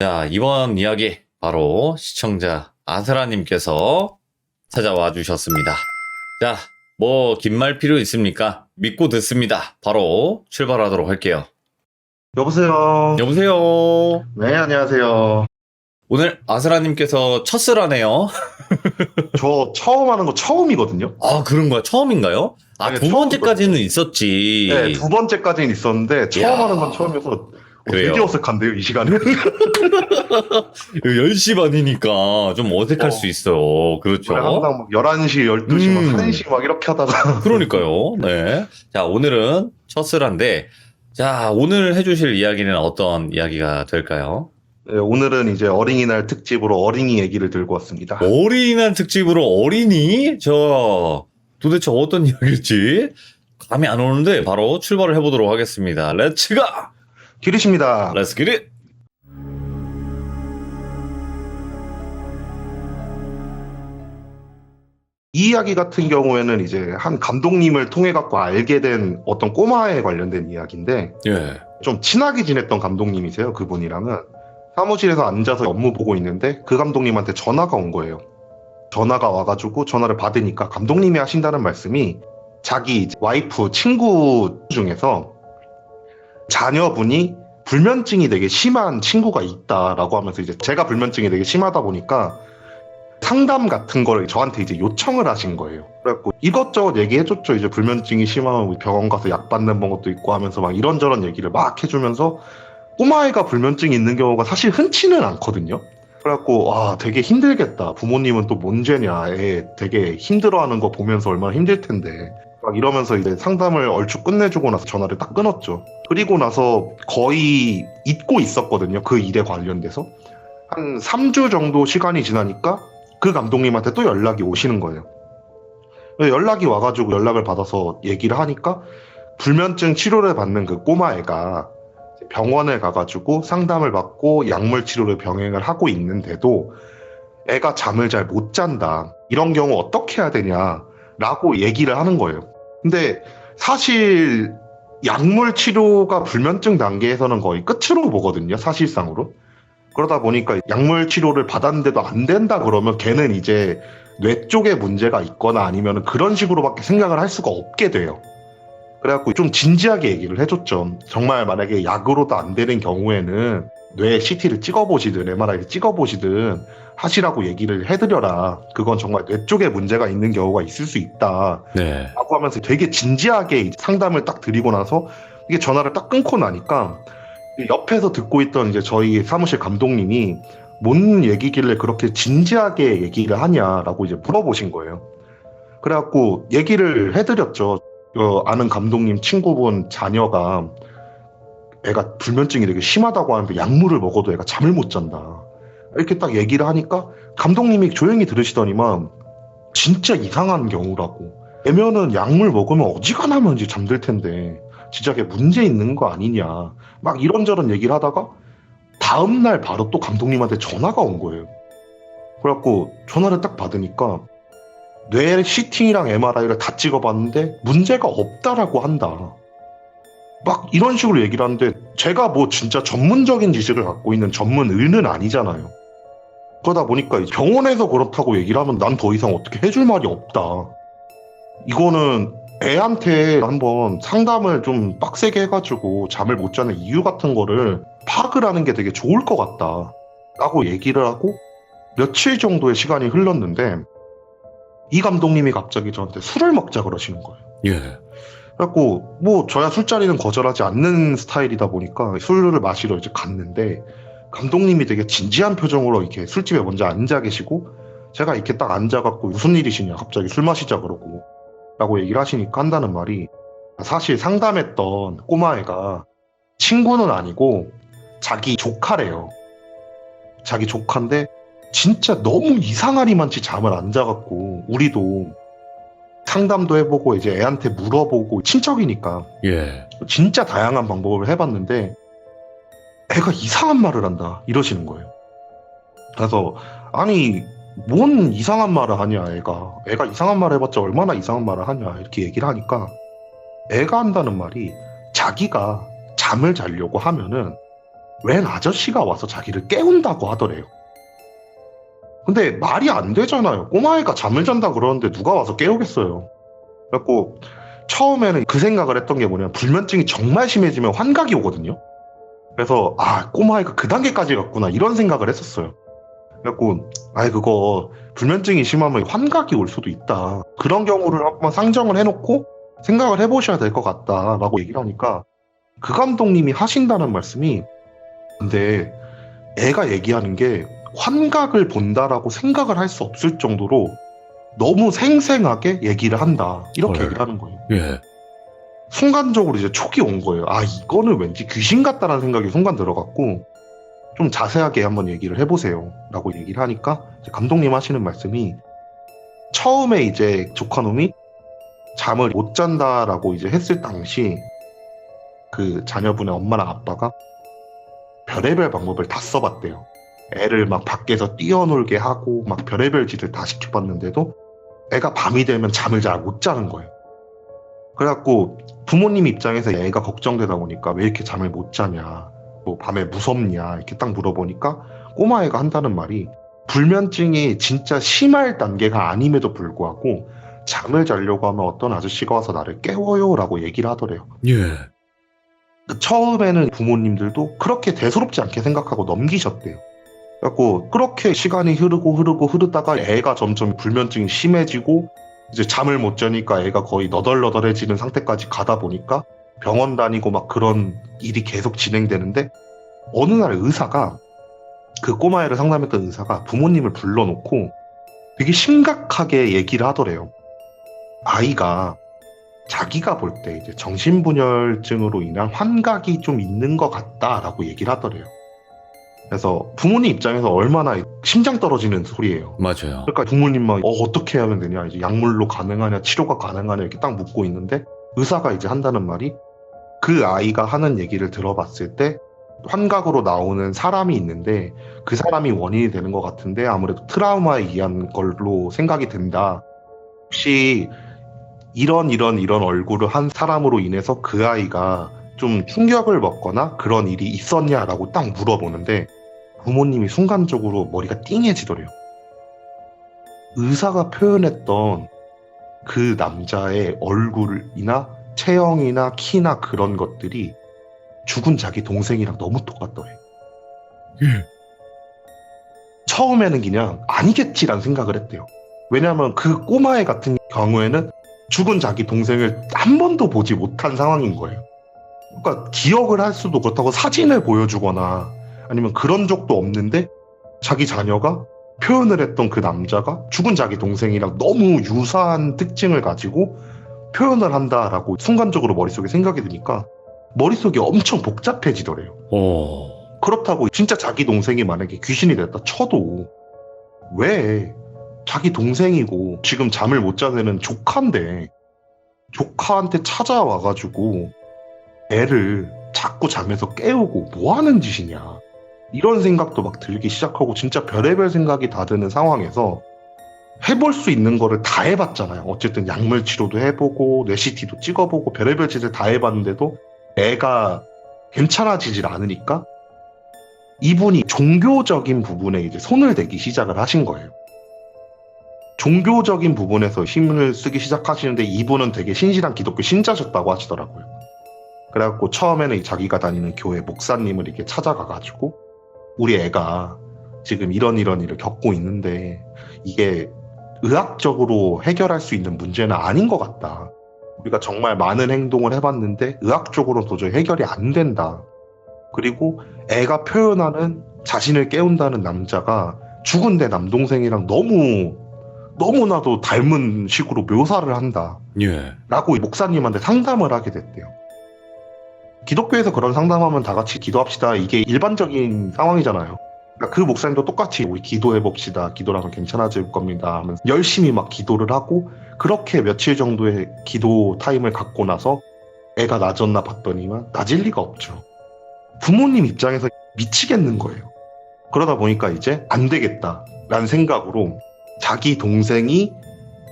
자, 이번 이야기 바로 시청자 아스라님께서 찾아와 주셨습니다. 자, 뭐 긴 말 필요 있습니까? 믿고 듣습니다. 바로 출발하도록 할게요. 여보세요. 여보세요. 네, 안녕하세요. 오늘 아스라님께서 첫스라네요. 저 처음 하는 거 처음이거든요. 아, 그런 거야? 처음인가요? 아, 네, 두 번째까지는 있었지. 네, 두 번째까지는 있었는데 처음 야. 하는 건 처음이어서 그래요. 되게 어색한데요, 이 시간은. 10시 반이니까 좀 어색할 수 있어요. 그렇죠. 항상 막 11시, 12시, 막 1시 막 이렇게 하다가. 그러니까요. 네. 자, 오늘은 첫스라인데, 자, 오늘 해주실 이야기는 어떤 이야기가 될까요? 네, 오늘은 이제 어린이날 특집으로 어린이 얘기를 들고 왔습니다. 어린이날 특집으로 어린이? 도대체 어떤 이야기일지 감이 안 오는데 바로 출발을 해보도록 하겠습니다. 렛츠 가! 기리십니다. 렛츠 기릿! 이 이야기 같은 경우에는 이제 한 감독님을 통해 갖고 알게 된 어떤 꼬마에 관련된 이야기인데, 예. 좀 친하게 지냈던 감독님이세요, 그분이랑은. 사무실에서 앉아서 업무 보고 있는데 그 감독님한테 전화가 온 거예요. 전화가 와가지고 전화를 받으니까 감독님이 하신다는 말씀이 자기 이제 와이프 친구 중에서 자녀분이 불면증이 되게 심한 친구가 있다라고 하면서, 이제 제가 불면증이 되게 심하다 보니까 상담 같은 거를 저한테 이제 요청을 하신 거예요. 그래갖고 이것저것 얘기해줬죠. 이제 불면증이 심하면 병원 가서 약 받는 방법도 있고 하면서 막 이런저런 얘기를 막 해주면서, 꼬마애가 불면증이 있는 경우가 사실 흔치는 않거든요. 그래갖고 와, 되게 힘들겠다. 부모님은 또 뭔 죄냐. 애 되게 힘들어하는 거 보면서 얼마나 힘들 텐데. 막 이러면서 이제 상담을 얼추 끝내주고 나서 전화를 딱 끊었죠. 그리고 나서 거의 잊고 있었거든요. 그 일에 관련돼서. 한 3주 정도 시간이 지나니까 그 감독님한테 또 연락이 오시는 거예요. 연락이 와가지고 연락을 받아서 얘기를 하니까 불면증 치료를 받는 그 꼬마애가 병원에 가가지고 상담을 받고 약물 치료를 병행을 하고 있는데도 애가 잠을 잘 못 잔다. 이런 경우 어떻게 해야 되냐라고 얘기를 하는 거예요. 근데 사실 약물 치료가 불면증 단계에서는 거의 끝으로 보거든요, 사실상으로. 그러다 보니까 약물 치료를 받았는데도 안 된다 그러면 걔는 이제 뇌 쪽에 문제가 있거나 아니면 그런 식으로밖에 생각을 할 수가 없게 돼요. 그래갖고 좀 진지하게 얘기를 해줬죠. 정말 만약에 약으로도 안 되는 경우에는 뇌 CT를 찍어보시든 MRI를 찍어보시든 하시라고 얘기를 해드려라. 그건 정말 뇌 쪽에 문제가 있는 경우가 있을 수 있다. 네. 라고 하면서 되게 진지하게 상담을 딱 드리고 나서 이게 전화를 딱 끊고 나니까 옆에서 듣고 있던 이제 저희 사무실 감독님이 뭔 얘기길래 그렇게 진지하게 얘기를 하냐라고 이제 물어보신 거예요. 그래갖고 얘기를 해드렸죠. 아는 감독님 친구분 자녀가 애가 불면증이 되게 심하다고 하는데 약물을 먹어도 애가 잠을 못 잔다. 이렇게 딱 얘기를 하니까 감독님이 조용히 들으시더니만 진짜 이상한 경우라고. 애면은 약물 먹으면 어지간하면 이제 잠들 텐데 진짜 그게 문제 있는 거 아니냐. 막 이런저런 얘기를 하다가 다음날 바로 또 감독님한테 전화가 온 거예요. 그래갖고 전화를 딱 받으니까 뇌 CT랑 MRI를 다 찍어봤는데 문제가 없다라고 한다. 막 이런 식으로 얘기를 하는데 제가 뭐 진짜 전문적인 지식을 갖고 있는 전문의는 아니잖아요. 그러다 보니까 병원에서 그렇다고 얘기를 하면 난 더 이상 어떻게 해줄 말이 없다. 이거는 애한테 한번 상담을 좀 빡세게 해가지고 잠을 못 자는 이유 같은 거를 파악을 하는 게 되게 좋을 것 같다 라고 얘기를 하고 며칠 정도의 시간이 흘렀는데 이 감독님이 갑자기 저한테 술을 먹자 그러시는 거예요. 예. 그래갖고 뭐 저야 술자리는 거절하지 않는 스타일이다 보니까 술을 마시러 이제 갔는데 감독님이 되게 진지한 표정으로 이렇게 술집에 먼저 앉아 계시고 제가 이렇게 딱 앉아갖고 무슨 일이시냐 갑자기 술 마시자 그러고 라고 얘기를 하시니까 한다는 말이, 사실 상담했던 꼬마애가 친구는 아니고 자기 조카래요. 자기 조카인데 진짜 너무 이상하리만치 잠을 안 자갖고 우리도 상담도 해보고 이제 애한테 물어보고 친척이니까 예. 진짜 다양한 방법을 해봤는데 애가 이상한 말을 한다 이러시는 거예요. 그래서 아니 뭔 이상한 말을 하냐. 애가 이상한 말을 해봤자 얼마나 이상한 말을 하냐 이렇게 얘기를 하니까 애가 한다는 말이 자기가 잠을 자려고 하면은 웬 아저씨가 와서 자기를 깨운다고 하더래요. 근데 말이 안 되잖아요. 꼬마애가 잠을 잔다 그러는데 누가 와서 깨우겠어요. 그래갖고 처음에는 그 생각을 했던 게 뭐냐면 불면증이 정말 심해지면 환각이 오거든요. 그래서 꼬마애가 그 단계까지 갔구나 이런 생각을 했었어요. 그래갖고 그거 불면증이 심하면 환각이 올 수도 있다. 그런 경우를 한번 상정을 해놓고 생각을 해보셔야 될 것 같다라고 얘기를 하니까 그 감독님이 하신다는 말씀이 근데 애가 얘기하는 게 환각을 본다라고 생각을 할 수 없을 정도로 너무 생생하게 얘기를 한다. 이렇게 얘기를 하는 거예요. 예. 순간적으로 이제 촉이 온 거예요. 이거는 왠지 귀신 같다라는 생각이 순간 들어갔고 좀 자세하게 한번 얘기를 해보세요. 라고 얘기를 하니까 이제 감독님 하시는 말씀이 처음에 이제 조카놈이 잠을 못 잔다라고 이제 했을 당시 그 자녀분의 엄마랑 아빠가 별의별 방법을 다 써봤대요. 애를 막 밖에서 뛰어놀게 하고 막 별의별 짓을 다 시켜봤는데도 애가 밤이 되면 잠을 잘 못 자는 거예요. 그래갖고 부모님 입장에서 애가 걱정되다 보니까 왜 이렇게 잠을 못 자냐, 뭐 밤에 무섭냐 이렇게 딱 물어보니까 꼬마애가 한다는 말이 불면증이 진짜 심할 단계가 아님에도 불구하고 잠을 자려고 하면 어떤 아저씨가 와서 나를 깨워요 라고 얘기를 하더래요. 예. 처음에는 부모님들도 그렇게 대수롭지 않게 생각하고 넘기셨대요. 그래갖고 그렇게 시간이 흐르다가 애가 점점 불면증이 심해지고 이제 잠을 못 자니까 애가 거의 너덜너덜해지는 상태까지 가다 보니까 병원 다니고 막 그런 일이 계속 진행되는데 어느 날 의사가 그 꼬마애를 상담했던 의사가 부모님을 불러놓고 되게 심각하게 얘기를 하더래요. 아이가 자기가 볼 때 이제 정신분열증으로 인한 환각이 좀 있는 것 같다라고 얘기를 하더래요. 그래서 부모님 입장에서 얼마나 심장 떨어지는 소리예요. 맞아요. 그러니까 부모님만 어떻게 하면 되냐, 이제 약물로 가능하냐, 치료가 가능하냐 이렇게 딱 묻고 있는데 의사가 이제 한다는 말이 그 아이가 하는 얘기를 들어봤을 때 환각으로 나오는 사람이 있는데 그 사람이 원인이 되는 것 같은데 아무래도 트라우마에 의한 걸로 생각이 든다. 혹시 이런 얼굴을 한 사람으로 인해서 그 아이가 좀 충격을 먹거나 그런 일이 있었냐라고 딱 물어보는데 부모님이 순간적으로 머리가 띵해지더래요. 의사가 표현했던 그 남자의 얼굴이나 체형이나 키나 그런 것들이 죽은 자기 동생이랑 너무 똑같더래. 처음에는 그냥 아니겠지라는 생각을 했대요. 왜냐하면 그 꼬마애 같은 경우에는 죽은 자기 동생을 한 번도 보지 못한 상황인 거예요. 그러니까 기억을 할 수도 그렇다고 사진을 보여주거나 아니면 그런 적도 없는데 자기 자녀가 표현을 했던 그 남자가 죽은 자기 동생이랑 너무 유사한 특징을 가지고 표현을 한다라고 순간적으로 머릿속에 생각이 드니까 머릿속이 엄청 복잡해지더래요. 그렇다고 진짜 자기 동생이 만약에 귀신이 됐다 쳐도 왜 자기 동생이고 지금 잠을 못 자는 조카인데 조카한테 찾아와가지고 애를 자꾸 잠에서 깨우고 뭐 하는 짓이냐 이런 생각도 막 들기 시작하고 진짜 별의별 생각이 다 드는 상황에서 해볼 수 있는 거를 다 해봤잖아요. 어쨌든 약물 치료도 해보고 뇌CT도 찍어보고 별의별 짓을 다 해봤는데도 애가 괜찮아지질 않으니까 이분이 종교적인 부분에 이제 손을 대기 시작을 하신 거예요. 종교적인 부분에서 힘을 쓰기 시작하시는데 이분은 되게 신실한 기독교 신자셨다고 하시더라고요. 그래갖고 처음에는 자기가 다니는 교회 목사님을 이렇게 찾아가가지고 우리 애가 지금 이런 일을 겪고 있는데 이게 의학적으로 해결할 수 있는 문제는 아닌 것 같다. 우리가 정말 많은 행동을 해봤는데 의학적으로 도저히 해결이 안 된다. 그리고 애가 표현하는 자신을 깨운다는 남자가 죽은 내 남동생이랑 너무나도 닮은 식으로 묘사를 한다. 예. 라고 목사님한테 상담을 하게 됐대요. 기독교에서 그런 상담하면 다 같이 기도합시다. 이게 일반적인 상황이잖아요. 그러니까 그 목사님도 똑같이 우리 기도해봅시다. 기도라면 괜찮아질 겁니다. 하면서 열심히 막 기도를 하고 그렇게 며칠 정도의 기도 타임을 갖고 나서 애가 나아졌나 봤더니만 나아질 리가 없죠. 부모님 입장에서 미치겠는 거예요. 그러다 보니까 이제 안 되겠다라는 생각으로 자기 동생이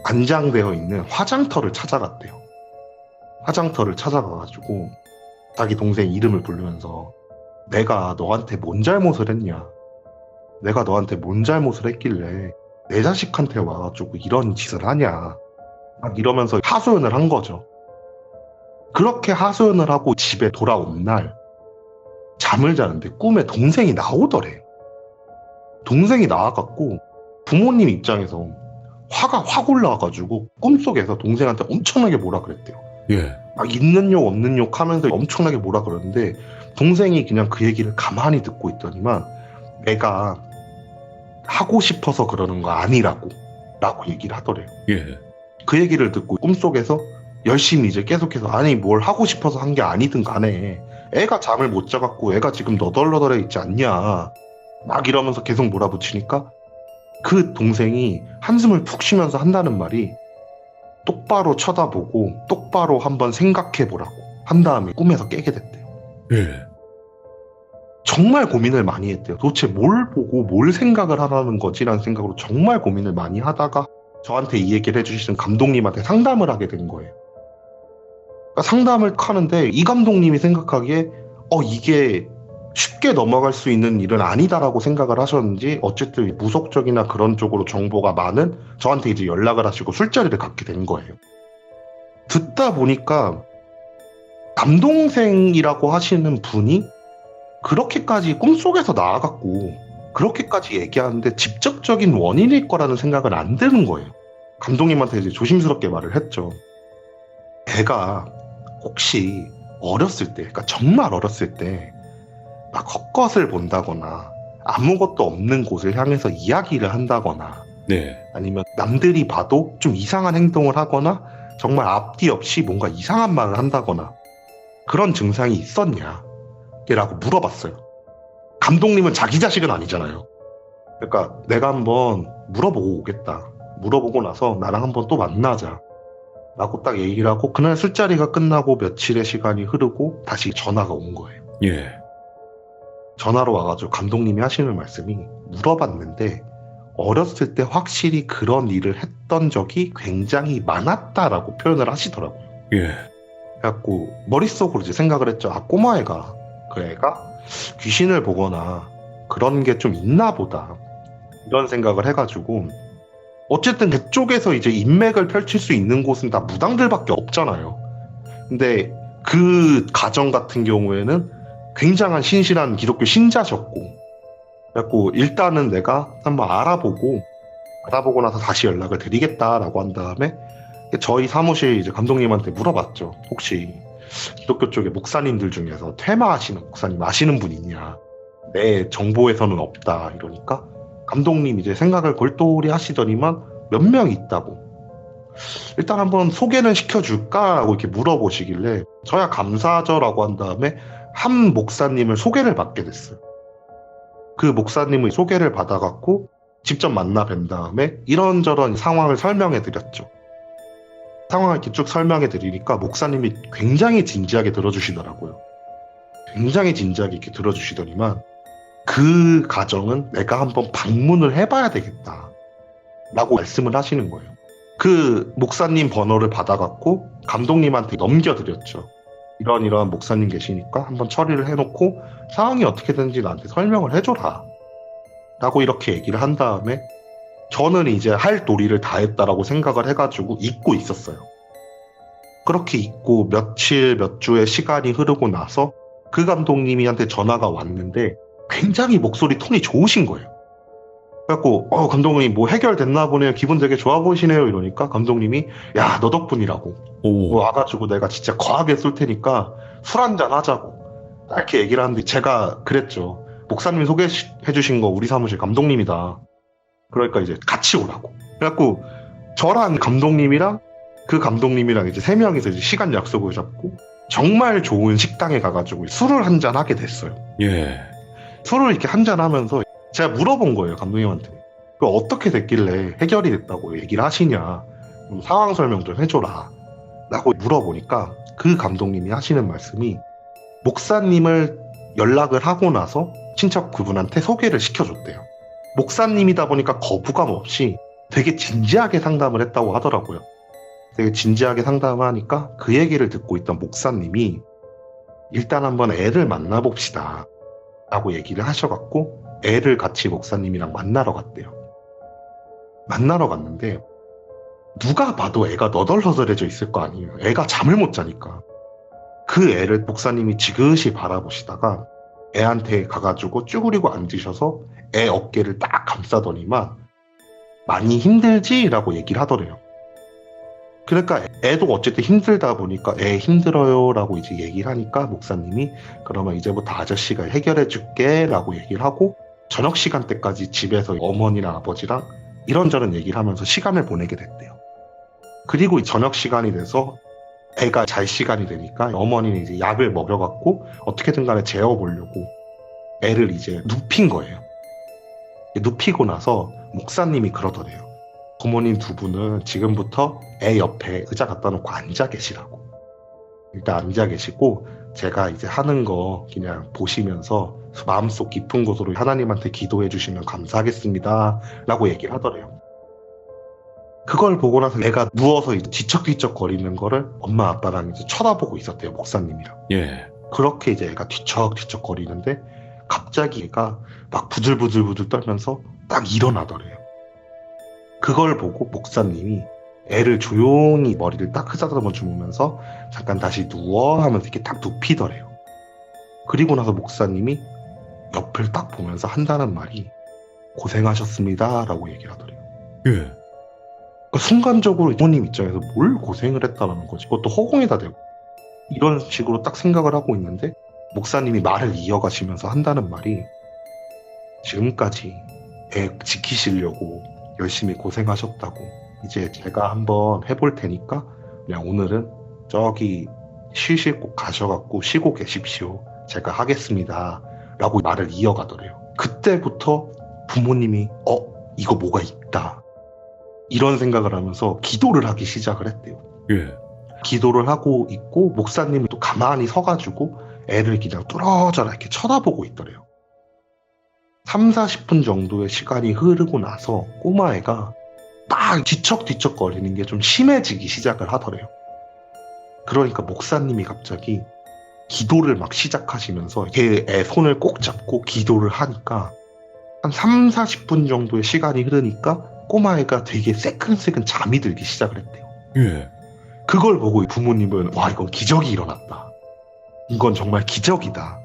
안장되어 있는 화장터를 찾아갔대요. 화장터를 찾아가가지고 자기 동생 이름을 부르면서 내가 너한테 뭔 잘못을 했냐? 내가 너한테 뭔 잘못을 했길래 내 자식한테 와가지고 이런 짓을 하냐? 막 이러면서 하소연을 한 거죠. 그렇게 하소연을 하고 집에 돌아온 날 잠을 자는데 꿈에 동생이 나오더래. 동생이 나와갖고 부모님 입장에서 화가 확 올라와가지고 꿈속에서 동생한테 엄청나게 뭐라 그랬대요. 예. 막 있는 욕 없는 욕 하면서 엄청나게 뭐라 그러는데 동생이 그냥 그 얘기를 가만히 듣고 있더니만 내가 하고 싶어서 그러는 거 아니라고 라고 얘기를 하더래요. 예. 그 얘기를 듣고 꿈속에서 열심히 이제 계속해서 아니 뭘 하고 싶어서 한 게 아니든 간에 애가 잠을 못 자갖고 애가 지금 너덜너덜해 있지 않냐 막 이러면서 계속 몰아붙이니까 그 동생이 한숨을 푹 쉬면서 한다는 말이 똑바로 쳐다보고 똑바로 한번 생각해보라고 한 다음에 꿈에서 깨게 됐대요. 예. 정말 고민을 많이 했대요. 도대체 뭘 보고 뭘 생각을 하라는 거지라는 생각으로 정말 고민을 많이 하다가 저한테 이 얘기를 해주시는 감독님한테 상담을 하게 된 거예요. 그러니까 상담을 하는데 이 감독님이 생각하기에 이게 쉽게 넘어갈 수 있는 일은 아니다라고 생각을 하셨는지 어쨌든 무속적이나 그런 쪽으로 정보가 많은 저한테 이제 연락을 하시고 술자리를 갖게 된 거예요. 듣다 보니까 남동생이라고 하시는 분이 그렇게까지 꿈속에서 나와갖고 그렇게까지 얘기하는데 직접적인 원인일 거라는 생각은 안 드는 거예요. 감독님한테 이제 조심스럽게 말을 했죠. 애가 혹시 어렸을 때, 그러니까 정말 어렸을 때 막 헛것을 본다거나 아무것도 없는 곳을 향해서 이야기를 한다거나 네. 아니면 남들이 봐도 좀 이상한 행동을 하거나 정말 앞뒤 없이 뭔가 이상한 말을 한다거나 그런 증상이 있었냐? 라고 물어봤어요. 감독님은 자기 자식은 아니잖아요. 그러니까 내가 한번 물어보고 오겠다. 물어보고 나서 나랑 한번 또 만나자. 라고 딱 얘기를 하고 그날 술자리가 끝나고 며칠의 시간이 흐르고 다시 전화가 온 거예요. 예. 전화로 와가지고 감독님이 하시는 말씀이 물어봤는데 어렸을 때 확실히 그런 일을 했던 적이 굉장히 많았다라고 표현을 하시더라고요. 예. 그래갖고 머릿속으로 이제 생각을 했죠. 꼬마애가 그 애가 귀신을 보거나 그런 게 좀 있나 보다 이런 생각을 해가지고 어쨌든 그쪽에서 이제 인맥을 펼칠 수 있는 곳은 다 무당들밖에 없잖아요. 근데 그 가정 같은 경우에는 굉장한 신실한 기독교 신자셨고 그래갖고 일단은 내가 한번 알아보고 나서 다시 연락을 드리겠다라고 한 다음에 저희 사무실 이제 감독님한테 물어봤죠. 혹시 기독교 쪽에 목사님들 중에서 퇴마하시는 목사님 아시는 분 있냐? 내 정보에서는 없다 이러니까 감독님 이제 생각을 골똘히 하시더니만 몇 명 있다고. 일단 한번 소개는 시켜줄까라고 이렇게 물어보시길래 저야 감사하죠라고 한 다음에 한 목사님을 소개를 받게 됐어요. 그 목사님의 소개를 받아갖고 직접 만나 뵌 다음에 이런저런 상황을 설명해 드렸죠. 상황을 이렇게 쭉 설명해 드리니까 목사님이 굉장히 진지하게 들어주시더라고요. 굉장히 진지하게 이렇게 들어주시더니만 그 가정은 내가 한번 방문을 해봐야 되겠다 라고 말씀을 하시는 거예요. 그 목사님 번호를 받아갖고 감독님한테 넘겨드렸죠. 이런 목사님 계시니까 한번 처리를 해놓고 상황이 어떻게 되는지 나한테 설명을 해줘라 라고 이렇게 얘기를 한 다음에 저는 이제 할 도리를 다 했다라고 생각을 해가지고 잊고 있었어요. 그렇게 잊고 며칠 몇 주의 시간이 흐르고 나서 그 감독님한테 전화가 왔는데 굉장히 목소리 톤이 좋으신 거예요. 그래갖고 감독님 뭐 해결됐나 보네요. 기분 되게 좋아 보이시네요. 이러니까 감독님이 야 너 덕분이라고. 와가지고 내가 진짜 거하게 쏠 테니까 술 한잔 하자고. 이렇게 얘기를 하는데 제가 그랬죠. 목사님 소개해 주신 거 우리 사무실 감독님이다. 그러니까 이제 같이 오라고. 그래갖고 저랑 감독님이랑 그 감독님이랑 이제 세 명이서 이제 시간 약속을 잡고 정말 좋은 식당에 가가지고 술을 한잔 하게 됐어요. 예. 술을 이렇게 한잔 하면서 제가 물어본 거예요, 감독님한테. 그 어떻게 됐길래 해결이 됐다고 얘기를 하시냐. 상황 설명 좀 해줘라. 라고 물어보니까 그 감독님이 하시는 말씀이 목사님을 연락을 하고 나서 친척 그분한테 소개를 시켜줬대요. 목사님이다 보니까 거부감 없이 되게 진지하게 상담을 했다고 하더라고요. 되게 진지하게 상담을 하니까 그 얘기를 듣고 있던 목사님이 일단 한번 애를 만나봅시다. 라고 얘기를 하셔갖고 애를 같이 목사님이랑 만나러 갔대요. 만나러 갔는데 누가 봐도 애가 너덜너덜해져 있을 거 아니에요. 애가 잠을 못 자니까. 그 애를 목사님이 지그시 바라보시다가 애한테 가가지고 쭈그리고 앉으셔서 애 어깨를 딱 감싸더니만 많이 힘들지? 라고 얘기를 하더래요. 그러니까 애도 어쨌든 힘들다 보니까 애 힘들어요 라고 이제 얘기를 하니까 목사님이 그러면 이제부터 아저씨가 해결해 줄게 라고 얘기를 하고 저녁 시간대까지 집에서 어머니랑 아버지랑 이런저런 얘기를 하면서 시간을 보내게 됐대요. 그리고 저녁 시간이 돼서 애가 잘 시간이 되니까 어머니는 이제 약을 먹여갖고 어떻게든 간에 재워보려고 애를 이제 눕힌 거예요. 눕히고 나서 목사님이 그러더래요. 부모님 두 분은 지금부터 애 옆에 의자 갖다 놓고 앉아 계시라고. 일단 앉아 계시고 제가 이제 하는 거 그냥 보시면서 마음속 깊은 곳으로 하나님한테 기도해 주시면 감사하겠습니다 라고 얘기를 하더래요. 그걸 보고 나서 애가 누워서 이제 뒤척뒤척 거리는 거를 엄마 아빠랑 이제 쳐다보고 있었대요, 목사님이랑. 예. 그렇게 이제 애가 뒤척뒤척 거리는데 갑자기 애가 막 부들부들부들 떨면서 딱 일어나더래요. 그걸 보고 목사님이 애를 조용히 머리를 딱 흐다듬어 주면서 잠깐 다시 누워 하면서 이렇게 딱 눕히더래요. 그리고 나서 목사님이 옆을 딱 보면서 한다는 말이 고생하셨습니다 라고 얘기를 하더래요. 예. 그러니까 순간적으로 부모님 입장에서 뭘 고생을 했다는 거지. 그것도 허공에다 대고. 이런 식으로 딱 생각을 하고 있는데 목사님이 말을 이어가시면서 한다는 말이 지금까지 애 지키시려고 열심히 고생하셨다고. 이제 제가 한번 해볼 테니까 그냥 오늘은 저기 쉬실 곳 가셔갖고 쉬고 계십시오. 제가 하겠습니다. 라고 말을 이어가더래요. 그때부터 부모님이 이거 뭐가 있다. 이런 생각을 하면서 기도를 하기 시작을 했대요. 예. 기도를 하고 있고 목사님이 또 가만히 서가지고 애를 그냥 뚫어져라 이렇게 쳐다보고 있더래요. 3, 40분 정도의 시간이 흐르고 나서 꼬마애가 막 뒤척뒤척 거리는 게 좀 심해지기 시작을 하더래요. 그러니까 목사님이 갑자기 기도를 막 시작하시면서 걔 애 손을 꼭 잡고 기도를 하니까 한 3, 40분 정도의 시간이 흐르니까 꼬마애가 되게 새근새근 잠이 들기 시작을 했대요. 예. 그걸 보고 부모님은 와 이건 기적이 일어났다. 이건 정말 기적이다.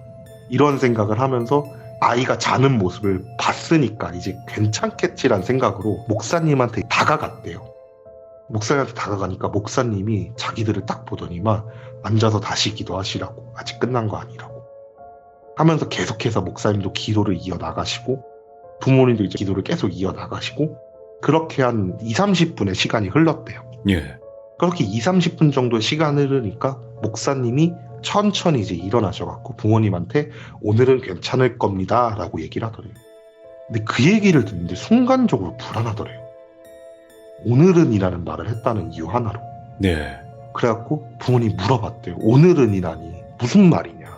이런 생각을 하면서 아이가 자는 모습을 봤으니까 이제 괜찮겠지란 생각으로 목사님한테 다가갔대요. 목사님한테 다가가니까 목사님이 자기들을 딱 보더니만 앉아서 다시 기도하시라고. 아직 끝난 거 아니라고. 하면서 계속해서 목사님도 기도를 이어나가시고 부모님도 이제 기도를 계속 이어나가시고 그렇게 한 2, 30분의 시간이 흘렀대요. 예. 그렇게 2, 30분 정도의 시간이 흐르니까 목사님이 천천히 이제 일어나셔갖고 부모님한테 오늘은 괜찮을 겁니다 라고 얘기를 하더래요. 근데 그 얘기를 듣는데 순간적으로 불안하더래요. 오늘은 이라는 말을 했다는 이유 하나로. 네. 그래갖고 부모님 물어봤대요. 오늘은 이라니 무슨 말이냐.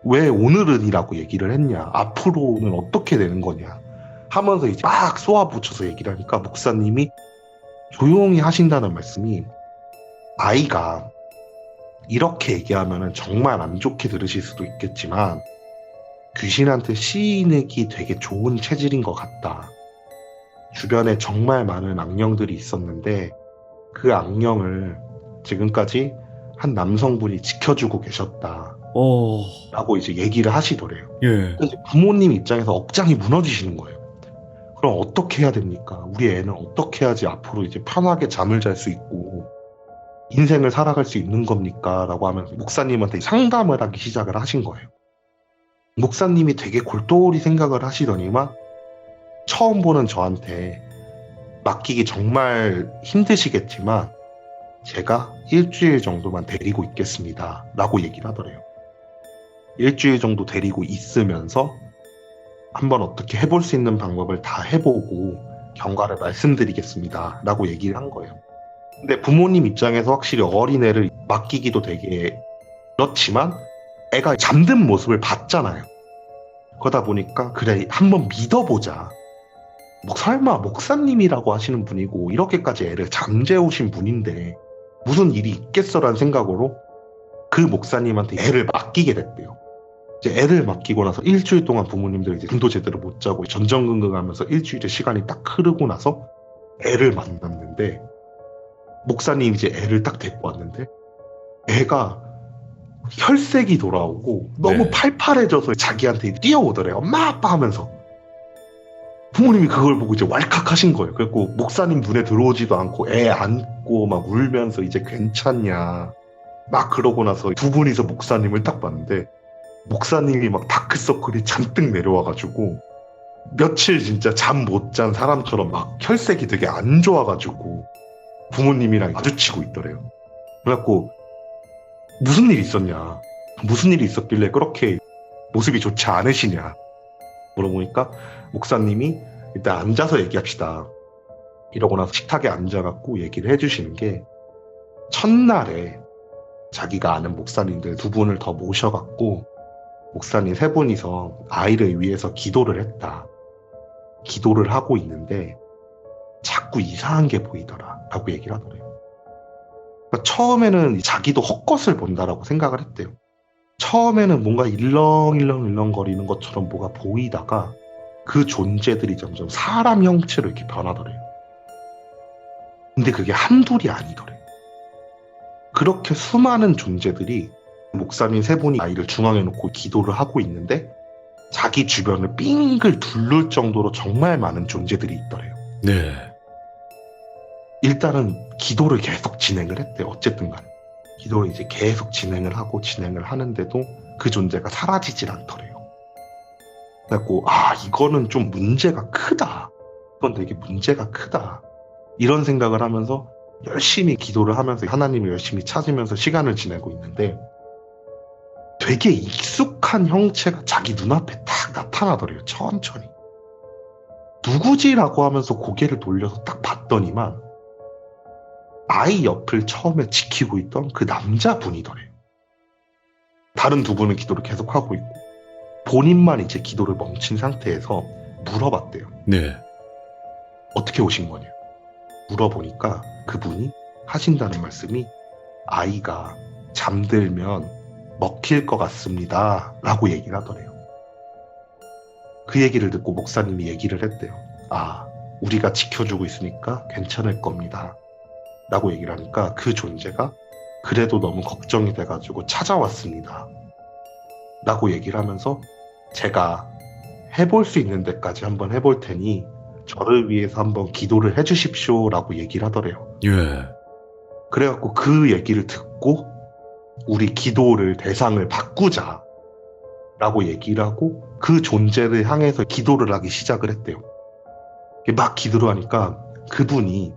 왜 오늘은 이라고 얘기를 했냐. 앞으로는 어떻게 되는 거냐 하면서 이제 막 쏘아붙여서 얘기를 하니까 목사님이 조용히 하신다는 말씀이 아이가 이렇게 얘기하면 정말 안 좋게 들으실 수도 있겠지만 귀신한테 씌이기 되게 좋은 체질인 것 같다. 주변에 정말 많은 악령들이 있었는데 그 악령을 지금까지 한 남성분이 지켜주고 계셨다. 라고 이제 얘기를 하시더래요. 예. 그래서 부모님 입장에서 억장이 무너지시는 거예요. 그럼 어떻게 해야 됩니까? 우리 애는 어떻게 해야지 앞으로 이제 편하게 잠을 잘 수 있고 인생을 살아갈 수 있는 겁니까? 라고 하면서 목사님한테 상담을 하기 시작을 하신 거예요. 목사님이 되게 골똘히 생각을 하시더니만 처음 보는 저한테 맡기기 정말 힘드시겠지만 제가 일주일 정도만 데리고 있겠습니다. 라고 얘기를 하더래요. 일주일 정도 데리고 있으면서 한번 어떻게 해볼 수 있는 방법을 다 해보고 경과를 말씀드리겠습니다. 라고 얘기를 한 거예요. 근데 부모님 입장에서 확실히 어린애를 맡기기도 되게 그렇지만 애가 잠든 모습을 봤잖아요. 그러다 보니까 그래 한번 믿어보자. 뭐 설마 목사님이라고 하시는 분이고 이렇게까지 애를 잠재우신 분인데 무슨 일이 있겠어라는 생각으로 그 목사님한테 애를 맡기게 됐대요. 이제 애를 맡기고 나서 일주일 동안 부모님들 이제 잠도 제대로 못 자고 전전긍긍하면서 일주일의 시간이 딱 흐르고 나서 애를 만났는데, 목사님이 이제 애를 딱 데리고 왔는데 애가 혈색이 돌아오고 너무 네. 팔팔해져서 자기한테 뛰어오더래요. 엄마 아빠 하면서. 부모님이 그걸 보고 이제 왈칵 하신 거예요. 그래갖고 목사님 눈에 들어오지도 않고 애 안고 막 울면서 이제 괜찮냐 막 그러고 나서 두 분이서 목사님을 딱 봤는데, 목사님이 막 다크서클이 잔뜩 내려와가지고 며칠 진짜 잠 못 잔 사람처럼 막 혈색이 되게 안 좋아가지고 부모님이랑 마주치고 있더래요. 그래갖고 무슨 일이 있었냐, 무슨 일이 있었길래 그렇게 모습이 좋지 않으시냐 물어보니까 목사님이 일단 앉아서 얘기합시다 이러고 나서 식탁에 앉아갖고 얘기를 해주시는 게, 첫날에 자기가 아는 목사님들 두 분을 더 모셔갖고 목사님 세 분이서 아이를 위해서 기도를 했다. 기도를 하고 있는데 자꾸 이상한 게 보이더라 라고 얘기를 하더래요. 그러니까 처음에는 자기도 헛것을 본다라고 생각을 했대요. 처음에는 뭔가 일렁일렁 거리는 것처럼 뭐가 보이다가 그 존재들이 점점 사람 형체로 이렇게 변하더래요. 근데 그게 한둘이 아니더래요. 그렇게 수많은 존재들이 목사님 세 분이 아이를 중앙에 놓고 기도를 하고 있는데 자기 주변을 빙글 둘를 정도로 정말 많은 존재들이 있더래요. 네. 일단은 기도를 계속 진행을 했대요. 어쨌든 간에. 기도를 이제 계속 진행을 하는데도 그 존재가 사라지질 않더래요. 그래갖고 이거는 좀 문제가 크다. 이건 되게 문제가 크다. 이런 생각을 하면서 열심히 기도를 하면서 하나님을 열심히 찾으면서 시간을 지내고 있는데 되게 익숙한 형체가 자기 눈앞에 딱 나타나더래요. 천천히. 누구지라고 하면서 고개를 돌려서 딱 봤더니만 아이 옆을 처음에 지키고 있던 그 남자분이더래요. 다른 두 분은 기도를 계속하고 있고 본인만 이제 기도를 멈춘 상태에서 물어봤대요. 네. 어떻게 오신 거냐 물어보니까 그분이 하신다는 말씀이, 아이가 잠들면 먹힐 것 같습니다 라고 얘기를 하더래요. 그 얘기를 듣고 목사님이 얘기를 했대요. 우리가 지켜주고 있으니까 괜찮을 겁니다 라고 얘기를 하니까 그 존재가 그래도 너무 걱정이 돼가지고 찾아왔습니다 라고 얘기를 하면서, 제가 해볼 수 있는 데까지 한번 해볼 테니 저를 위해서 한번 기도를 해주십시오 라고 얘기를 하더래요. 예. 그래갖고 그 얘기를 듣고 우리 기도를 대상을 바꾸자 라고 얘기를 하고 그 존재를 향해서 기도를 하기 시작을 했대요. 막 기도를 하니까 그분이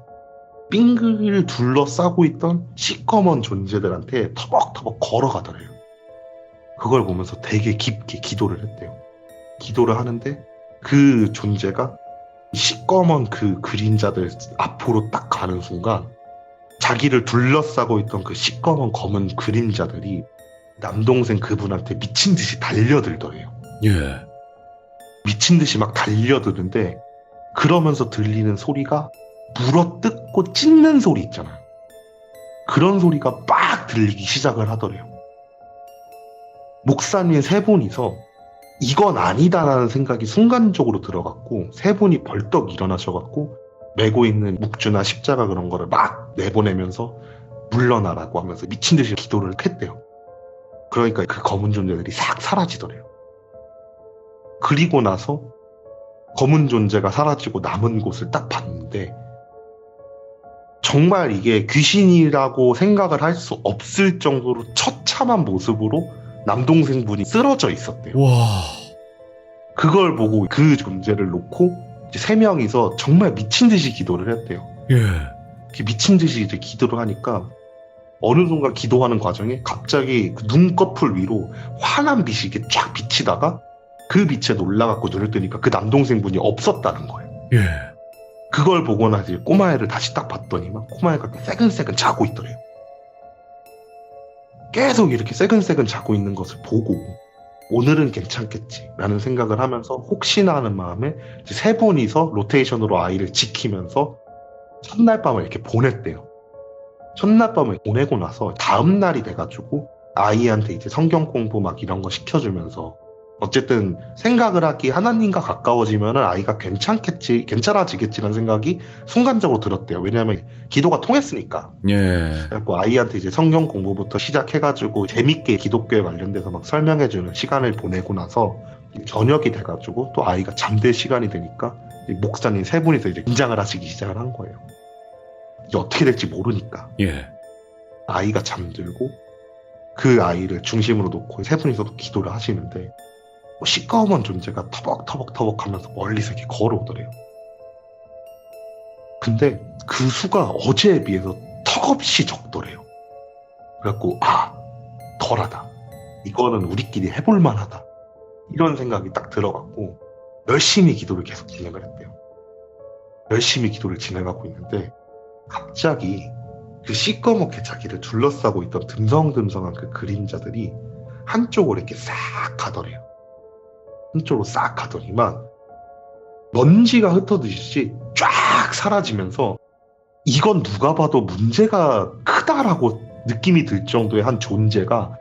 빙글을 둘러싸고 있던 시꺼먼 존재들한테 터벅터벅 걸어가더래요. 그걸 보면서 되게 깊게 기도를 했대요. 기도를 하는데 그 존재가 시꺼먼 그 그림자들 앞으로 딱 가는 순간 자기를 둘러싸고 있던 그 시꺼먼 검은 그림자들이 남동생 그분한테 미친 듯이 달려들더래요. 예. 미친 듯이 막 달려드는데 그러면서 들리는 소리가 물어뜯고 찢는 소리 있잖아요. 그런 소리가 막 들리기 시작을 하더래요. 목사님 세 분이서 이건 아니다라는 생각이 순간적으로 들어갔고 세 분이 벌떡 일어나셔갖고 메고 있는 묵주나 십자가 그런 거를 막 내보내면서 물러나라고 하면서 미친 듯이 기도를 했대요. 그러니까 그 검은 존재들이 싹 사라지더래요. 그리고 나서 검은 존재가 사라지고 남은 곳을 딱 봤는데 정말 이게 귀신이라고 생각을 할 수 없을 정도로 처참한 모습으로 남동생분이 쓰러져 있었대요. 와. 그걸 보고 그 존재를 놓고 이제 세 명이서 정말 미친 듯이 기도를 했대요. 예. 미친 듯이 이제 기도를 하니까 어느 순간 기도하는 과정에 갑자기 그 눈꺼풀 위로 환한 빛이 이렇게 쫙 비치다가 그 빛에 놀라갖고 눈을 뜨니까 그 남동생분이 없었다는 거예요. 예. 그걸 보고 나서 이제 꼬마애를 다시 딱 봤더니만 꼬마애가 새근새근 자고 있더래요. 계속 이렇게 새근새근 자고 있는 것을 보고 오늘은 괜찮겠지 라는 생각을 하면서 혹시나 하는 마음에 이제 세 분이서 로테이션으로 아이를 지키면서 첫날 밤을 이렇게 보냈대요. 첫날 밤을 보내고 나서 다음 날이 돼가지고 아이한테 이제 성경 공부 막 이런 거 시켜주면서 어쨌든 생각을 하기 하나님과 가까워지면은 아이가 괜찮아지겠지라는 생각이 순간적으로 들었대요. 왜냐하면 기도가 통했으니까. 예. 그래갖고 아이한테 이제 성경 공부부터 시작해가지고 재밌게 기독교에 관련돼서 막 설명해주는 시간을 보내고 나서 저녁이 돼가지고 또 아이가 잠들 시간이 되니까 목사님 세 분이서 이제 긴장을 하시기 시작을 한 거예요. 이제 어떻게 될지 모르니까. 예. 아이가 잠들고 그 아이를 중심으로 놓고 세 분이서도 기도를 하시는데 시꺼먼 존재가 터벅터벅 하면서 멀리서 이렇게 걸어오더래요. 근데 그 수가 어제에 비해서 턱없이 적더래요. 그래갖고 덜하다. 이거는 우리끼리 해볼 만하다. 이런 생각이 딱 들어갔고 열심히 기도를 계속 진행을 했대요. 열심히 기도를 진행하고 있는데 갑자기 그 시꺼멓게 자기를 둘러싸고 있던 듬성듬성한 그 그림자들이 한쪽으로 이렇게 싹 가더래요. 한쪽으로 싹 가더니만 먼지가 흩어지듯이 쫙 사라지면서 이건 누가 봐도 문제가 크다라고 느낌이 들 정도의 한 존재가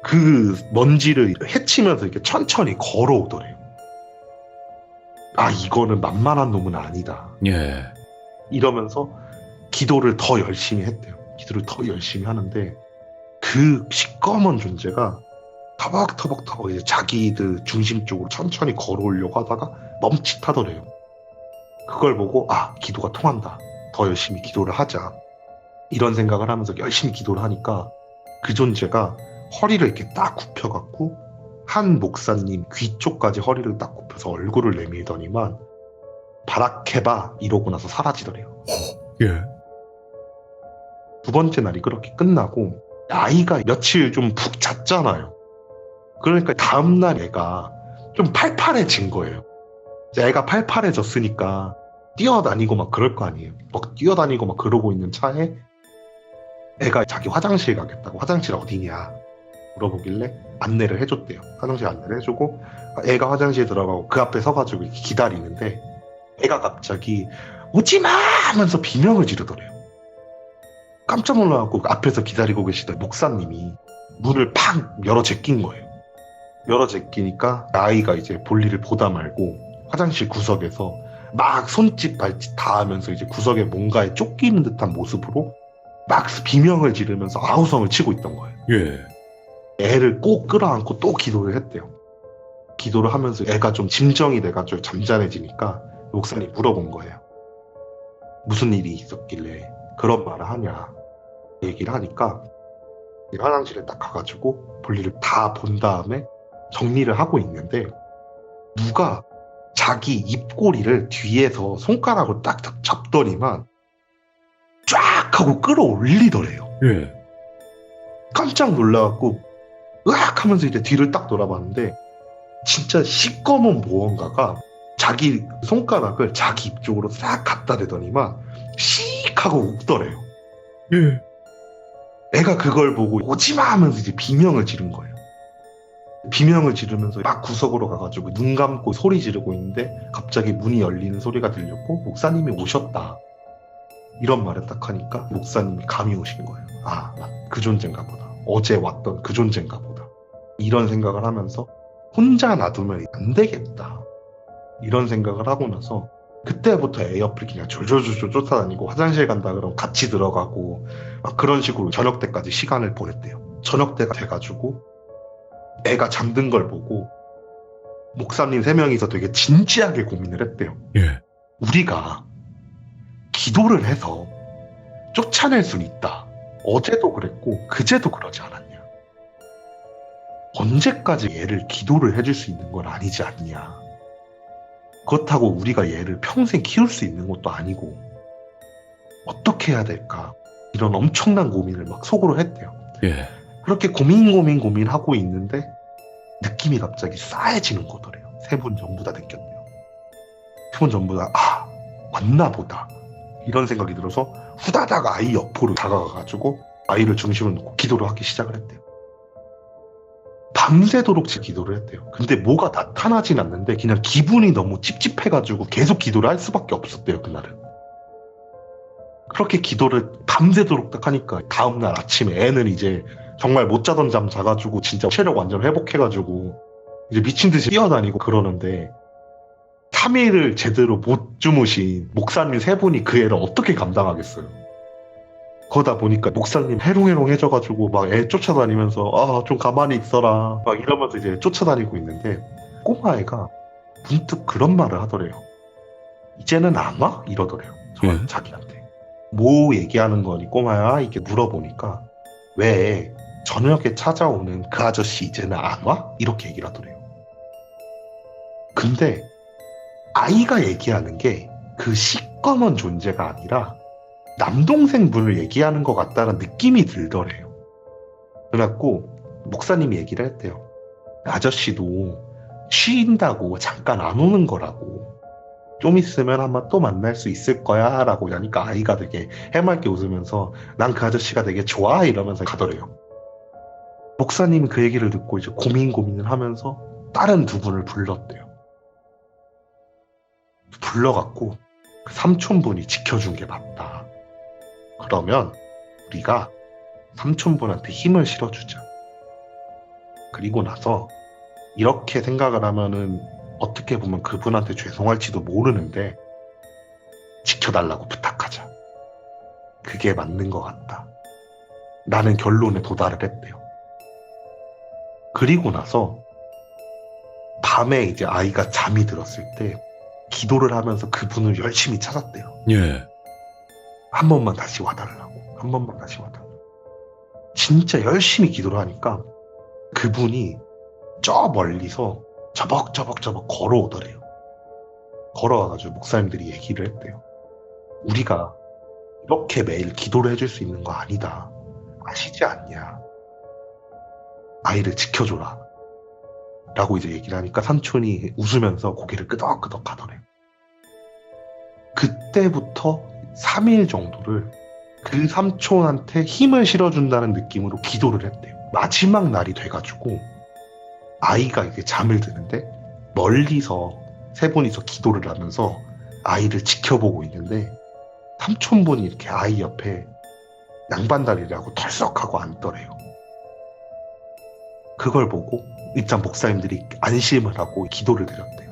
그 먼지를 헤치면서 이렇게 천천히 걸어오더래요. 이거는 만만한 놈은 아니다. 예. 이러면서 기도를 더 열심히 했대요. 기도를 더 열심히 하는데 그 시꺼먼 존재가 터벅터벅 이제 자기들 중심 쪽으로 천천히 걸어오려고 하다가 멈칫하더래요. 그걸 보고 기도가 통한다. 더 열심히 기도를 하자. 이런 생각을 하면서 열심히 기도를 하니까 그 존재가 허리를 이렇게 딱 굽혀갖고 한 목사님 귀 쪽까지 허리를 딱 굽혀서 얼굴을 내밀더니만 바라케바 이러고 나서 사라지더래요. 예. 두 번째 날이 그렇게 끝나고 아이가 며칠 좀 푹 잤잖아요. 그러니까 다음날 애가 좀 팔팔해진 거예요. 애가 팔팔해졌으니까 뛰어다니고 막 그럴 거 아니에요. 막 뛰어다니고 막 그러고 있는 차에 애가 자기 화장실 가겠다고 화장실 어디냐 물어보길래 안내를 해줬대요. 화장실 안내를 해주고 애가 화장실에 들어가고 그 앞에 서가지고 이렇게 기다리는데 애가 갑자기 오지마 하면서 비명을 지르더래요. 깜짝 놀라갖고 앞에서 기다리고 계시던 목사님이 문을 팍 열어 제낀 거예요. 열어 제끼니까 아이가 이제 볼일을 보다 말고 화장실 구석에서 막 손짓 발짓 다 하면서 이제 구석에 뭔가에 쫓기는 듯한 모습으로 막 비명을 지르면서 아우성을 치고 있던 거예요. 예. 애를 꼭 끌어안고 또 기도를 했대요. 기도를 하면서 애가 좀 짐정이 돼가지고 잠잠해지니까 목사님 물어본 거예요. 무슨 일이 있었길래 그런 말을 하냐 얘기를 하니까 화장실에 딱 가가지고 볼일을 다 본 다음에 정리를 하고 있는데 누가 자기 입꼬리를 뒤에서 손가락으로 딱딱 잡더니만 쫙 하고 끌어올리더래요. 예. 깜짝 놀라갖고 으악 하면서 이제 뒤를 딱 돌아봤는데 진짜 시꺼먼 무언가가 자기 손가락을 자기 입 쪽으로 싹 갖다 대더니만 씩 하고 웃더래요. 예. 애가 그걸 보고 오지마 하면서 이제 비명을 지른 거예요. 비명을 지르면서 막 구석으로 가가지고 눈 감고 소리 지르고 있는데 갑자기 문이 열리는 소리가 들렸고 목사님이 오셨다. 이런 말을 딱 하니까 목사님이 감이 오신 거예요. 그 존재인가 보다. 어제 왔던 그 존재인가 보다. 이런 생각을 하면서 혼자 놔두면 안 되겠다. 이런 생각을 하고 나서 그때부터 애 옆을 그냥 졸졸졸 쫓아다니고 화장실 간다 그러면 같이 들어가고 막 그런 식으로 저녁 때까지 시간을 보냈대요. 저녁 때가 돼가지고 애가 잠든 걸 보고 목사님 3명이서 되게 진지하게 고민을 했대요. 예. 우리가 기도를 해서 쫓아낼 수는 있다. 어제도 그랬고 그제도 그러지 않았냐. 언제까지 얘를 기도를 해줄 수 있는 건 아니지 않냐. 그렇다고 우리가 얘를 평생 키울 수 있는 것도 아니고 어떻게 해야 될까. 이런 엄청난 고민을 막 속으로 했대요. 예. 그렇게 고민하고 있는데 느낌이 갑자기 싸해지는 거더래요. 3분 전부 다 느꼈대요. 3분 전부 다 맞나 보다. 이런 생각이 들어서 후다닥 아이 옆으로 다가가가지고 아이를 중심으로 놓고 기도를 하기 시작을 했대요. 밤새도록 기도를 했대요. 근데 뭐가 나타나진 않는데 그냥 기분이 너무 찝찝해가지고 계속 기도를 할 수밖에 없었대요. 그날은. 그렇게 기도를 밤새도록 딱 하니까 다음날 아침에 애는 이제 정말 못 자던 잠 자가지고 진짜 체력 완전 회복해가지고 이제 미친 듯이 뛰어다니고 그러는데 3일을 제대로 못 주무신 목사님 세 분이 그 애를 어떻게 감당하겠어요? 그러다 보니까 목사님 해롱해롱해져가지고 막 애 쫓아다니면서 아 좀 가만히 있어라 막 이러면서 이제 쫓아다니고 있는데 꼬마애가 문득 그런 말을 하더래요. 이제는 안 와? 이러더래요. 예? 자기한테. 뭐 얘기하는 거니 꼬마야? 이렇게 물어보니까 왜 저녁에 찾아오는 그 아저씨 이제는 안 와? 이렇게 얘기를 하더래요. 근데 아이가 얘기하는 게 그 시꺼먼 존재가 아니라 남동생 분을 얘기하는 것 같다는 느낌이 들더래요. 그래갖고 목사님이 얘기를 했대요. 아저씨도 쉰다고 잠깐 안 오는 거라고. 좀 있으면 아마 또 만날 수 있을 거야 라고 하니까 아이가 되게 해맑게 웃으면서 난 그 아저씨가 되게 좋아 이러면서 가더래요. 목사님이 그 얘기를 듣고 이제 고민을 하면서 다른 두 분을 불렀대요. 불러갖고 그 삼촌분이 지켜준 게 맞다. 그러면 우리가 삼촌분한테 힘을 실어주자. 그리고 나서 이렇게 생각을 하면은 어떻게 보면 그분한테 죄송할지도 모르는데 지켜달라고 부탁하자. 그게 맞는 것 같다. 라는 결론에 도달을 했대요. 그리고 나서 밤에 이제 아이가 잠이 들었을 때 기도를 하면서 그분을 열심히 찾았대요. 예. 한 번만 다시 와달라고. 한 번만 다시 와달라고. 진짜 열심히 기도를 하니까 그분이 저 멀리서 저벅저벅 걸어오더래요. 걸어와가지고 목사님들이 얘기를 했대요. 우리가 이렇게 매일 기도를 해줄 수 있는 거 아니다. 아시지 않냐. 아이를 지켜줘라. 라고 이제 얘기를 하니까 삼촌이 웃으면서 고개를 끄덕끄덕 하더래요. 그때부터 3일 정도를 그 삼촌한테 힘을 실어준다는 느낌으로 기도를 했대요. 마지막 날이 돼가지고 아이가 이제 잠을 드는데 멀리서 세 분이서 기도를 하면서 아이를 지켜보고 있는데 삼촌분이 이렇게 아이 옆에 양반다리라고 털썩하고 앉더래요. 그걸 보고 일단 목사님들이 안심을 하고 기도를 드렸대요.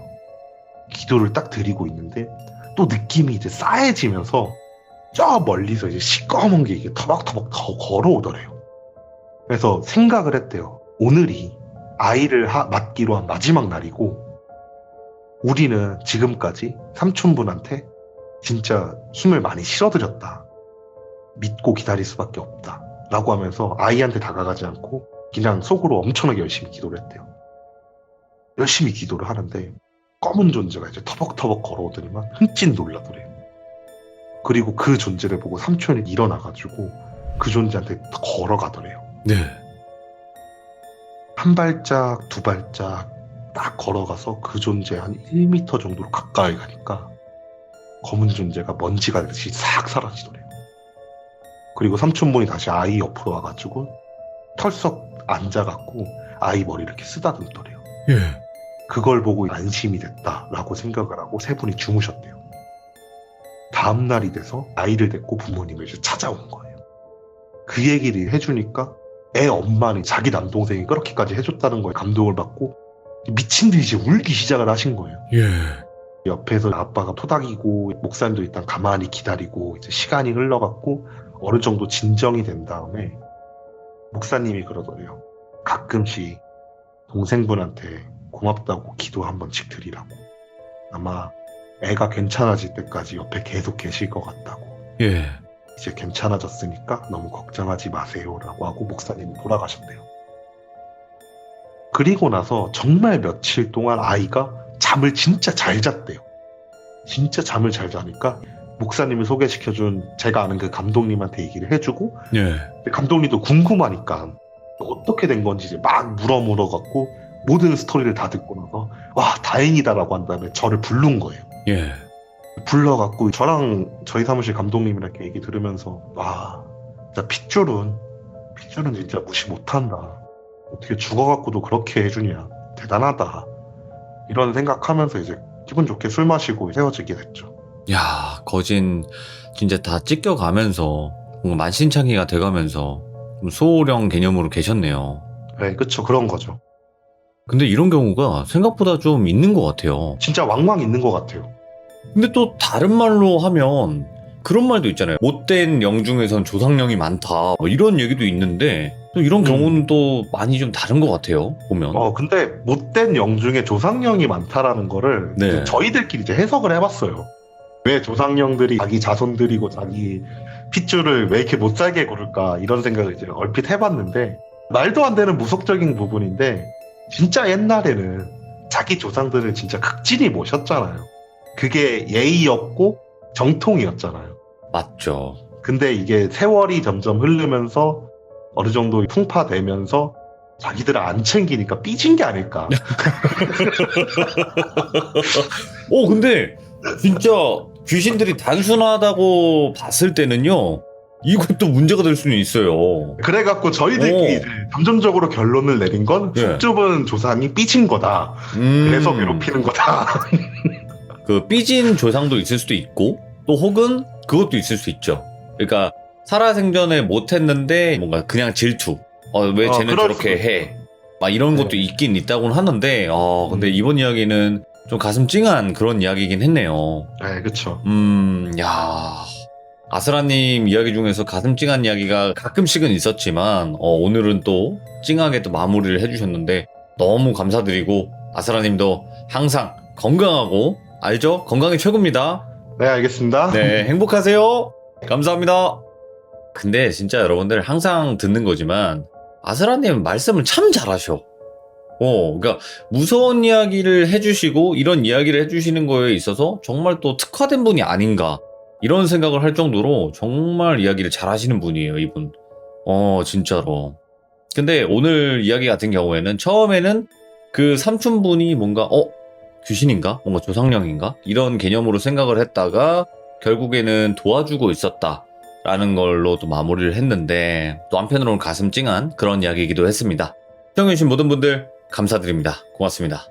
기도를 딱 드리고 있는데 또 느낌이 이제 싸해지면서 저 멀리서 이제 시꺼먼 게 이게 터벅터벅 더 걸어오더래요. 그래서 생각을 했대요. 오늘이 아이를 맡기로 한 마지막 날이고 우리는 지금까지 삼촌분한테 진짜 힘을 많이 실어드렸다. 믿고 기다릴 수밖에 없다. 라고 하면서 아이한테 다가가지 않고 그냥 속으로 엄청나게 열심히 기도를 했대요. 열심히 기도를 하는데 검은 존재가 이제 터벅터벅 걸어오더니만 흠칫 놀라더래요. 그리고 그 존재를 보고 삼촌이 일어나가지고 그 존재한테 걸어가더래요. 네. 한 발짝, 두 발짝 딱 걸어가서 그 존재 한 1m 정도로 가까이 가니까 검은 존재가 먼지가 되듯이 싹 사라지더래요. 그리고 삼촌분이 다시 아이 옆으로 와가지고 털썩 앉아갖고 아이 머리를 이렇게 쓰다듬더래요. 예. 그걸 보고 안심이 됐다라고 생각을 하고 세 분이 주무셨대요. 다음 날이 돼서 아이를 데리고 부모님을 이제 찾아온 거예요. 그 얘기를 해주니까 애 엄마는 자기 남동생이 그렇게까지 해줬다는 거에 감동을 받고 미친 듯이 이제 울기 시작을 하신 거예요. 예. 옆에서 아빠가 토닥이고 목사님도 일단 가만히 기다리고 이제 시간이 흘러갔고 어느 정도 진정이 된 다음에 목사님이 그러더래요. 가끔씩 동생분한테 고맙다고 기도 한 번씩 드리라고. 아마 애가 괜찮아질 때까지 옆에 계속 계실 것 같다고. 예. 이제 괜찮아졌으니까 너무 걱정하지 마세요라고 하고 목사님이 돌아가셨대요. 그리고 나서 정말 며칠 동안 아이가 잠을 진짜 잘 잤대요. 진짜 잠을 잘 자니까 목사님을 소개시켜준 제가 아는 그 감독님한테 얘기를 해주고 예. 감독님도 궁금하니까 어떻게 된 건지 이제 막 물어갖고 모든 스토리를 다 듣고 나서 와 다행이다라고 한 다음에 저를 부른 거예요. 예. 불러갖고 저랑 저희 사무실 감독님이랑 이렇게 얘기 들으면서 와 진짜 핏줄은 진짜 무시 못한다. 어떻게 죽어갖고도 그렇게 해주냐. 대단하다. 이런 생각하면서 이제 기분 좋게 술 마시고 헤어지게 됐죠. 야, 거진 진짜 다 찢겨가면서 뭔가 만신창이가 돼가면서 좀 소홀형 개념으로 계셨네요. 네, 그쵸. 그런 거죠. 근데 이런 경우가 생각보다 좀 있는 것 같아요. 진짜 왕왕 있는 것 같아요. 근데 또 다른 말로 하면 그런 말도 있잖아요. 못된 영 중에선 조상령이 많다. 뭐 이런 얘기도 있는데 또 이런 경우는 또 많이 좀 다른 것 같아요. 보면. 근데 못된 영 중에 조상령이 많다라는 거를 네. 이제 저희들끼리 이제 해석을 해봤어요. 왜 조상령들이 자기 자손들이고 자기 핏줄을 왜 이렇게 못 살게 고를까 이런 생각을 이제 얼핏 해봤는데 말도 안 되는 무속적인 부분인데 진짜 옛날에는 자기 조상들을 진짜 극진히 모셨잖아요. 그게 예의였고 정통이었잖아요. 맞죠. 근데 이게 세월이 점점 흐르면서 어느 정도 풍파되면서 자기들을 안 챙기니까 삐진 게 아닐까. 근데 진짜 귀신들이 단순하다고 봤을 때는요. 이것도 문제가 될 수는 있어요. 그래갖고 저희들끼리 이제 감정적으로 결론을 내린 건 네. 숙주분 조상이 삐진 거다. 그래서 괴롭히는 거다. 그 삐진 조상도 있을 수도 있고 또 혹은 그것도 있을 수 있죠. 그러니까 살아생전에 못했는데 뭔가 그냥 질투. 왜 쟤는 그럴 저렇게 수도 해? 막 이런 것도 네. 있긴 있다고는 하는데 근데 이번 이야기는 좀 가슴 찡한 그런 이야기긴 했네요. 네, 그쵸. 야. 아스라님 이야기 중에서 가슴 찡한 이야기가 가끔씩은 있었지만 오늘은 또 찡하게 또 마무리를 해주셨는데 너무 감사드리고 아스라님도 항상 건강하고 알죠? 건강이 최고입니다. 네, 알겠습니다. 네, 행복하세요. 감사합니다. 근데 진짜 여러분들 항상 듣는 거지만 아스라님 말씀을 참 잘하셔. 그러니까 무서운 이야기를 해주시고 이런 이야기를 해주시는 거에 있어서 정말 또 특화된 분이 아닌가 이런 생각을 할 정도로 정말 이야기를 잘하시는 분이에요, 이분. 진짜로. 근데 오늘 이야기 같은 경우에는 처음에는 그 삼촌분이 뭔가 귀신인가? 뭔가 조상령인가? 이런 개념으로 생각을 했다가 결국에는 도와주고 있었다라는 걸로 또 마무리를 했는데 또 한편으로는 가슴 찡한 그런 이야기이기도 했습니다. 시청해주신 모든 분들 감사드립니다. 고맙습니다.